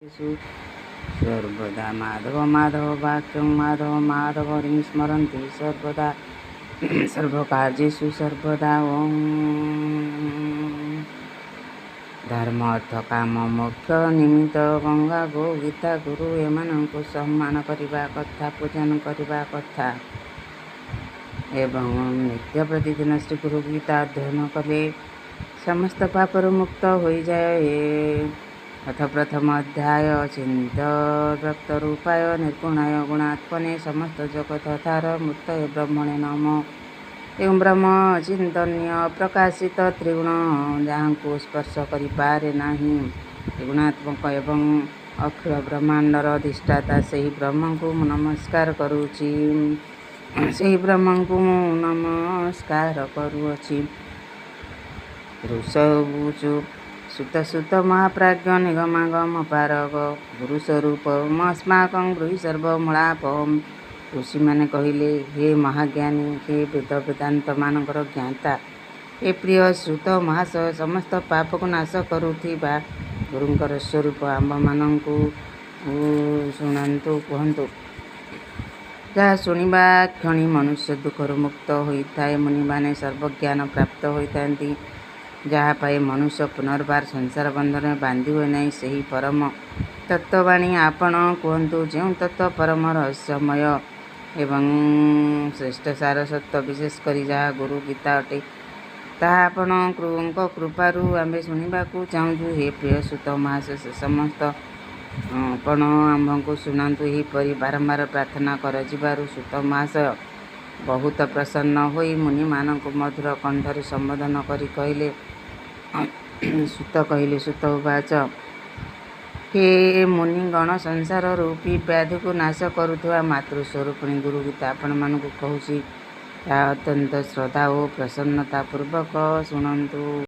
सर्वदा माधव माधव वाक्यं माधव माधव हरिं स्मरन्ति सर्वदा सर्वकार्येषु सर्वदा ओं धर्म अर्थ काम मोक्ष निमित्त गंगा गो गीता गुरु एमानंकु सम्मान करिबा कथा पूजन करिबा कथा एवं नित्य प्रतिदिन श्री गुरु गीता अध्ययन कले समस्त पापर मुक्त हो जाए। अथ प्रथम अध्याय चिंत रक्तरूपाय निर्गुणाय गुणात्मने समस्त जगत थार मूर्त ब्रह्मणे नम एवं ब्रह्म चिंतन्य प्रकाशित त्रिगुण जहाँ को स्पर्श करें नाही गुणात्मक एवं अखिल ब्रह्मांडर अधिष्ठाता से ही ब्रह्म को नमस्कार करुची से ब्रह्म को नमस्कार करुअछि। ऋषभुचु सुत सुत महाप्राज्ञ निगमागम पारग गुरु स्वरूपमस्माकं ब्रूहि सर्वमूलापहम्। ऋषि मैंने कहले हे महाज्ञानी हे वेद वेदांत मानकर ज्ञाता हे प्रिय श्रुत महाशय समस्त पाप को नाश करुथिबा गुरुंकर स्वरूप आंब मानंकु शुणन्तु कहन्तु। जहाँ शुणिबा क्षणी मनुष्य दुखर मुक्त होता है। मुनि माने सर्वज्ञान प्राप्त होती जहाँ पाए मनुष्य पुनर्बार संसार बंधन में बांधि हुए नहीं से परम तत्ववाणी आपण कहतु जो तत्व परम रहस्यमय एवं श्रेष्ठ सार सत्य विशेषकर जहाँ गुरु गीता अटे ताहा आपण कृपारू आम्भे शुणा चाहूँ। हे प्रिय सुत महाशय समस्त आपण आम्भको शुणु यहीपरि बारंबार प्रार्थना कर सुत महाशय बहुत प्रसन्न होई मुनि मानक मधुर कंठरे संबोधन करी कहले सुत उवाच हे मुनिगण संसार रूपी व्याधि को नाश करुवा मातृस्वरूपिणी गुरु गीता आपण मानक कहूँ अत्यंत श्रद्धा और प्रसन्नता पूर्वक शुणु।